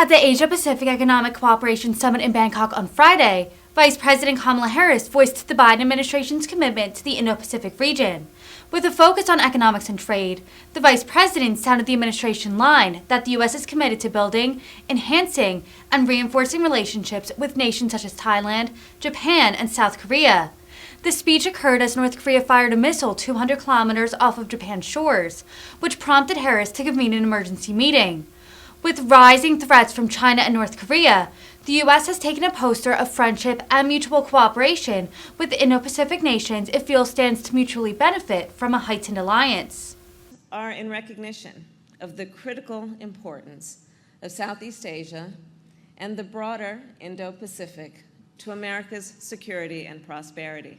At the Asia-Pacific Economic Cooperation Summit in Bangkok on Friday, Vice President Kamala Harris voiced the Biden administration's commitment to the Indo-Pacific region. With a focus on economics and trade, the Vice President sounded the administration line that the U.S. is committed to building, enhancing, and reinforcing relationships with nations such as Thailand, Japan, and South Korea. The speech occurred as North Korea fired a missile 200 kilometers off of Japan's shores, which prompted Harris to convene an emergency meeting. With rising threats from China and North Korea, the U.S. has taken a poster of friendship and mutual cooperation with the Indo-Pacific nations it feels stands to mutually benefit from a heightened alliance. Are in recognition of the critical importance of Southeast Asia and the broader Indo-Pacific to America's security and prosperity.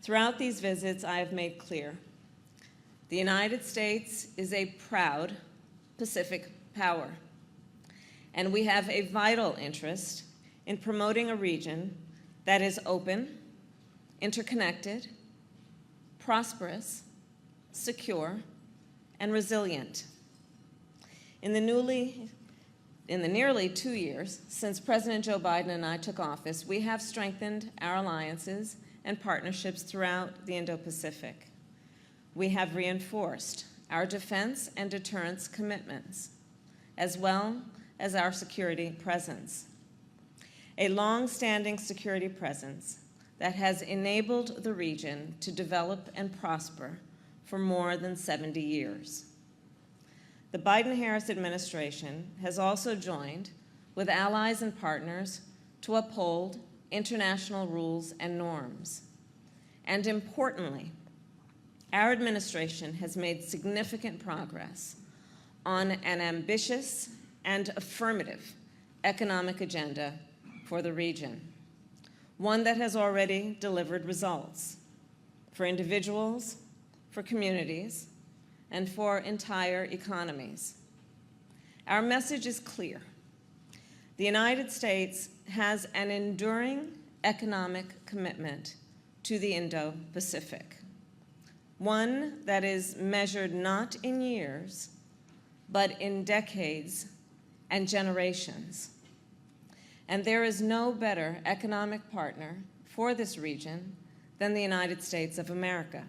Throughout these visits, I have made clear the United States is a proud Pacific power, and we have a vital interest in promoting a region that is open, interconnected, prosperous, secure, and resilient. In the nearly 2 years since President Joe Biden and I took office, we have strengthened our alliances and partnerships throughout the Indo-Pacific. We have reinforced our defense and deterrence commitments, as well as our security presence. A long-standing security presence that has enabled the region to develop and prosper for more than 70 years. The Biden-Harris administration has also joined with allies and partners to uphold international rules and norms. And importantly, our administration has made significant progress on an ambitious and affirmative economic agenda for the region, one that has already delivered results for individuals, for communities, and for entire economies. Our message is clear. The United States has an enduring economic commitment to the Indo-Pacific, one that is measured not in years, but in decades and generations. And there is no better economic partner for this region than the United States of America.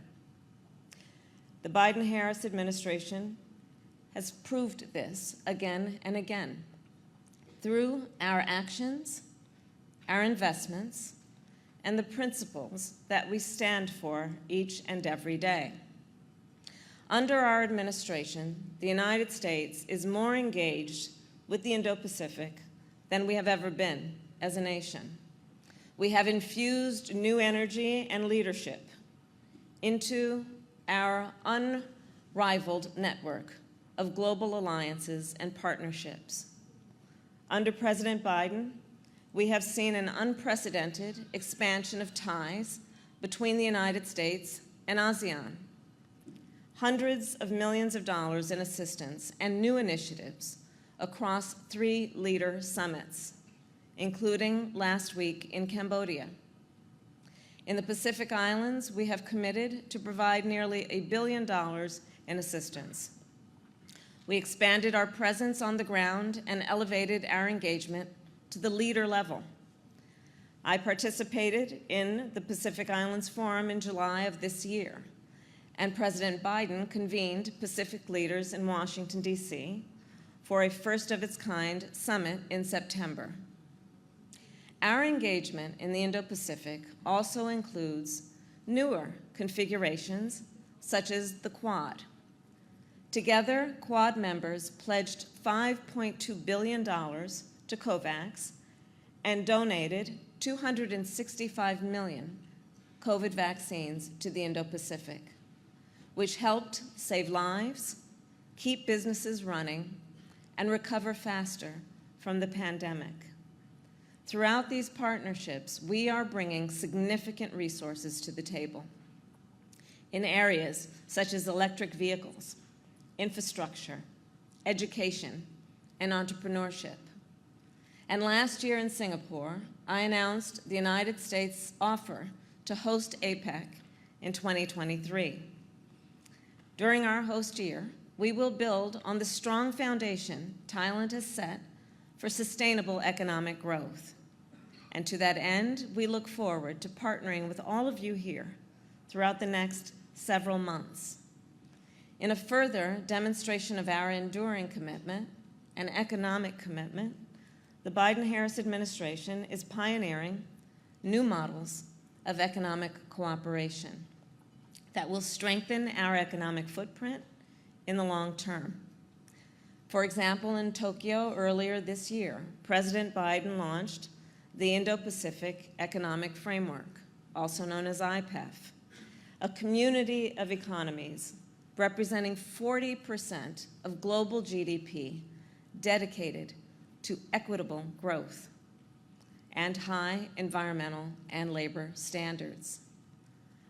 The Biden-Harris administration has proved this again and again through our actions, our investments, and the principles that we stand for each and every day. Under our administration, the United States is more engaged with the Indo-Pacific than we have ever been as a nation. We have infused new energy and leadership into our unrivaled network of global alliances and partnerships. Under President Biden, we have seen an unprecedented expansion of ties between the United States and ASEAN. Hundreds of millions of dollars in assistance and new initiatives across 3 leader summits, including last week in Cambodia. In the Pacific Islands, we have committed to provide nearly $1 billion in assistance. We expanded our presence on the ground and elevated our engagement to the leader level. I participated in the Pacific Islands Forum in July of this year, and President Biden convened Pacific leaders in Washington, D.C. for a first-of-its-kind summit in September. Our engagement in the Indo-Pacific also includes newer configurations, such as the Quad. Together, Quad members pledged $5.2 billion to COVAX and donated 265 million COVID vaccines to the Indo-Pacific, which helped save lives, keep businesses running, and recover faster from the pandemic. Throughout these partnerships, we are bringing significant resources to the table in areas such as electric vehicles, infrastructure, education, and entrepreneurship. And last year in Singapore, I announced the United States' offer to host APAC in 2023. During our host year, we will build on the strong foundation Thailand has set for sustainable economic growth. And to that end, we look forward to partnering with all of you here throughout the next several months. In a further demonstration of our enduring commitment and economic commitment, the Biden-Harris administration is pioneering new models of economic cooperation that will strengthen our economic footprint in the long term. For example, in Tokyo earlier this year, President Biden launched the Indo-Pacific Economic Framework, also known as IPEF, a community of economies representing 40% of global GDP dedicated to equitable growth and high environmental and labor standards.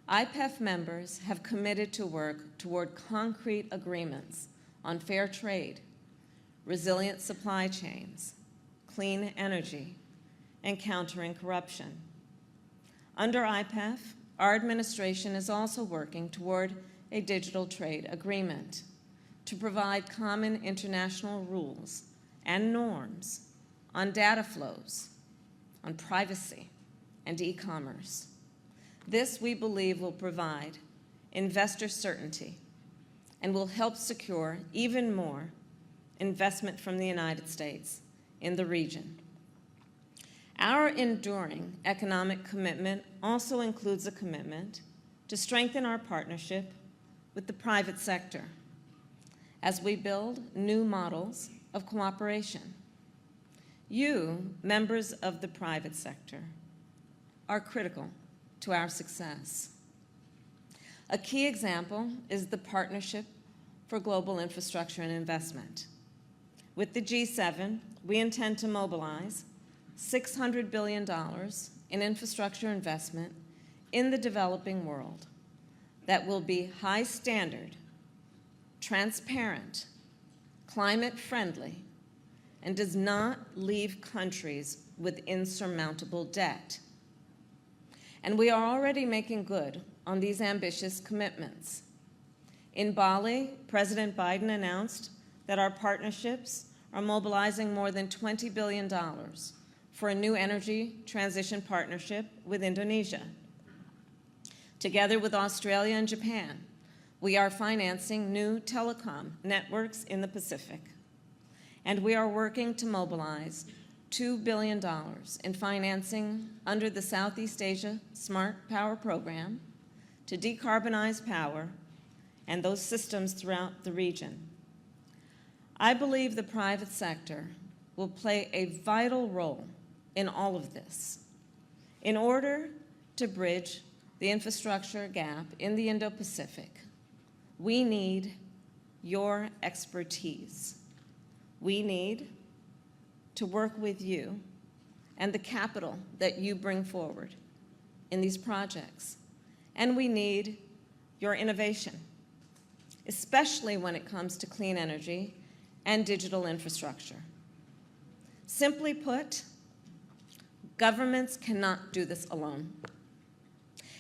IPEF members have committed to work toward concrete agreements on fair trade, resilient supply chains, clean energy, and countering corruption. Under IPEF, our administration is also working toward a digital trade agreement to provide common international rules and norms on data flows, on privacy, and e-commerce. This, we believe, will provide investor certainty and will help secure even more investment from the United States in the region. Our enduring economic commitment also includes a commitment to strengthen our partnership with the private sector as we build new models of cooperation. You, members of the private sector, are critical to our success. A key example is the Partnership for Global Infrastructure and Investment. With the G7, we intend to mobilize $600 billion in infrastructure investment in the developing world that will be high standard, transparent, climate friendly, and does not leave countries with insurmountable debt. And we are already making good on these ambitious commitments. In Bali, President Biden announced that our partnerships are mobilizing more than $20 billion for a new energy transition partnership with Indonesia. Together with Australia and Japan, we are financing new telecom networks in the Pacific. And we are working to mobilize $2 billion in financing under the Southeast Asia Smart Power Program to decarbonize power and those systems throughout the region. I believe the private sector will play a vital role in all of this in order to bridge the infrastructure gap in the Indo-Pacific. We need your expertise. We need to work with you and the capital that you bring forward in these projects. And we need your innovation, especially when it comes to clean energy and digital infrastructure. Simply put, governments cannot do this alone.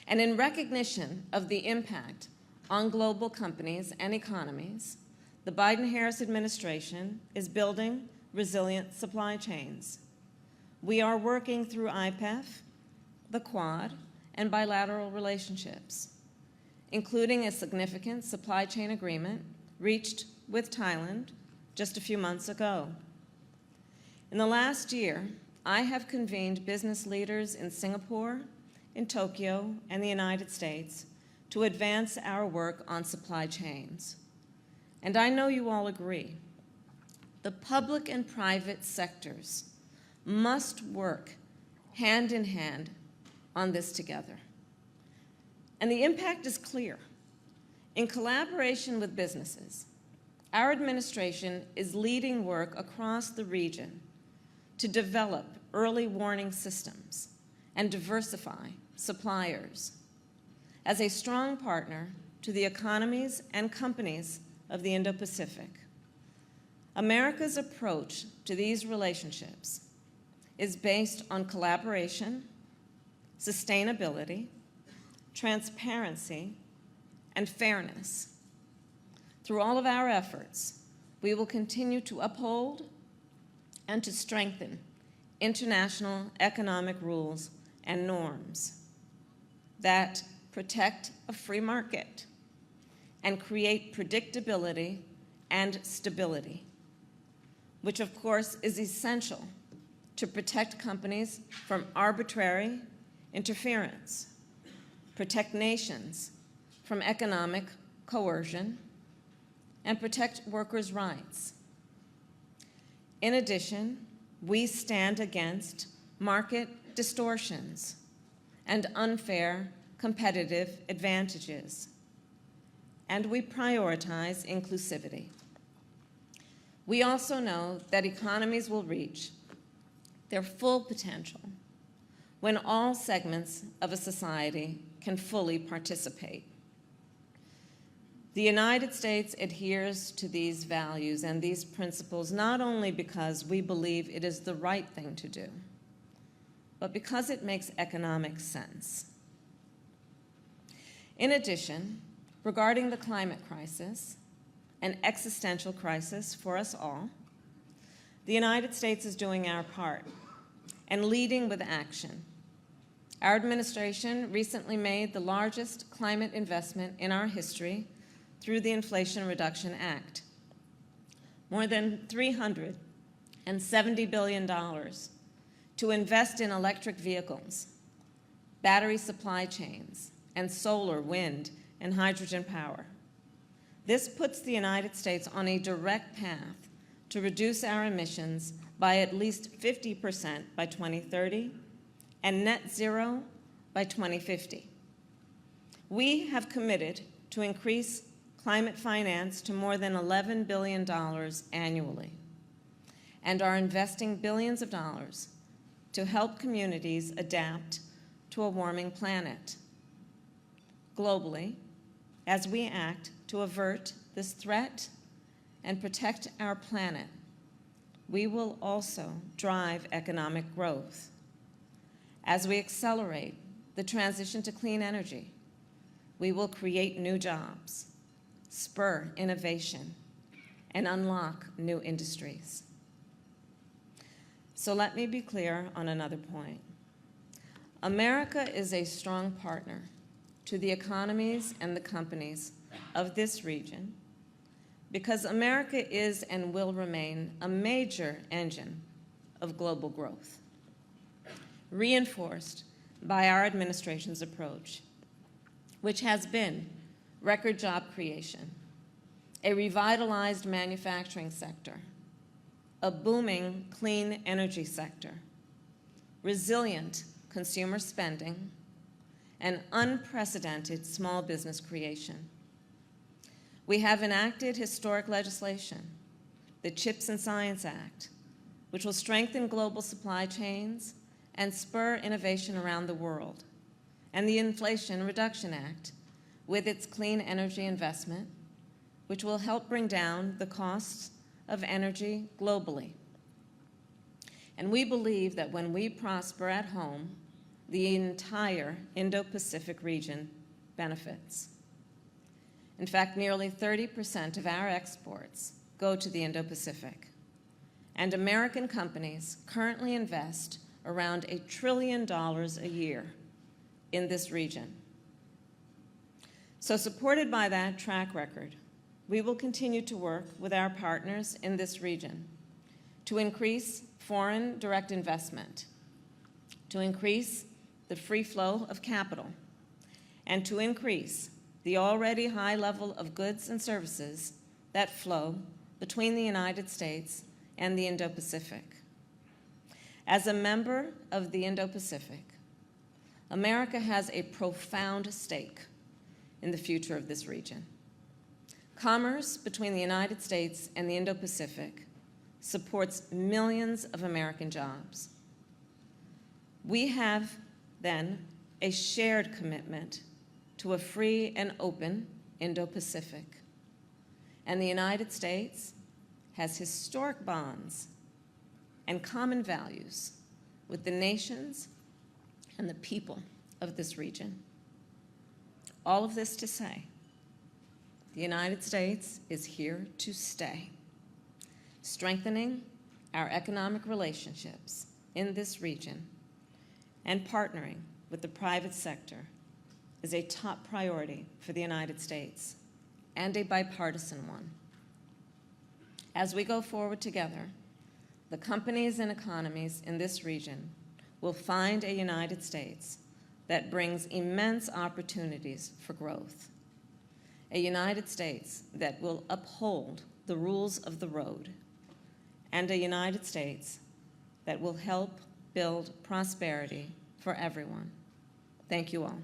And in recognition of the impact on global companies and economies, the Biden-Harris administration is building resilient supply chains. We are working through IPEF, the Quad, and bilateral relationships, including a significant supply chain agreement reached with Thailand just a few months ago. In the last year, I have convened business leaders in Singapore, in Tokyo, and the United States to advance our work on supply chains. And I know you all agree. The public and private sectors must work hand in hand on this together. And the impact is clear. In collaboration with businesses, our administration is leading work across the region to develop early warning systems and diversify suppliers as a strong partner to the economies and companies of the Indo-Pacific. America's approach to these relationships is based on collaboration, sustainability, transparency, and fairness. Through all of our efforts, we will continue to uphold and to strengthen international economic rules and norms that protect a free market and create predictability and stability, which of course is essential to protect companies from arbitrary interference, protect nations from economic coercion, and protect workers' rights. In addition, we stand against market distortions and unfair competitive advantages, and we prioritize inclusivity. We also know that economies will reach their full potential when all segments of a society can fully participate. The United States adheres to these values and these principles not only because we believe it is the right thing to do, but because it makes economic sense. In addition, regarding the climate crisis, an existential crisis for us all, the United States is doing our part and leading with action. Our administration recently made the largest climate investment in our history through the Inflation Reduction Act. More than $370 billion to invest in electric vehicles, battery supply chains, and solar, wind, and hydrogen power. This puts the United States on a direct path to reduce our emissions by at least 50% by 2030 and net zero by 2050. We have committed to increase climate finance to more than $11 billion annually and are investing billions of dollars to help communities adapt to a warming planet. Globally, as we act to avert this threat and protect our planet, we will also drive economic growth. As we accelerate the transition to clean energy, we will create new jobs, spur innovation, and unlock new industries. So let me be clear on another point. America is a strong partner to the economies and the companies of this region because America is and will remain a major engine of global growth, reinforced by our administration's approach, which has been record job creation, a revitalized manufacturing sector, a booming clean energy sector, resilient consumer spending, and unprecedented small business creation. We have enacted historic legislation, the CHIPS and Science Act, which will strengthen global supply chains and spur innovation around the world, and the Inflation Reduction Act, with its clean energy investment, which will help bring down the costs of energy globally. And we believe that when we prosper at home, the entire Indo-Pacific region benefits. In fact, nearly 30% of our exports go to the Indo-Pacific, and American companies currently invest around $1 trillion a year in this region. So supported by that track record, we will continue to work with our partners in this region to increase foreign direct investment, to increase the free flow of capital, and to increase the already high level of goods and services that flow between the United States and the Indo-Pacific. As a member of the Indo-Pacific, America has a profound stake in the future of this region. Commerce between the United States and the Indo-Pacific supports millions of American jobs. We have, then, a shared commitment to a free and open Indo-Pacific. And the United States has historic bonds and common values with the nations and the people of this region. All of this to say, The United States is here to stay. Strengthening our economic relationships in this region and partnering with the private sector is a top priority for the United States and a bipartisan one. As we go forward together, the companies and economies in this region will find a United States that brings immense opportunities for growth, a United States that will uphold the rules of the road, and a United States that will help build prosperity for everyone. Thank you all.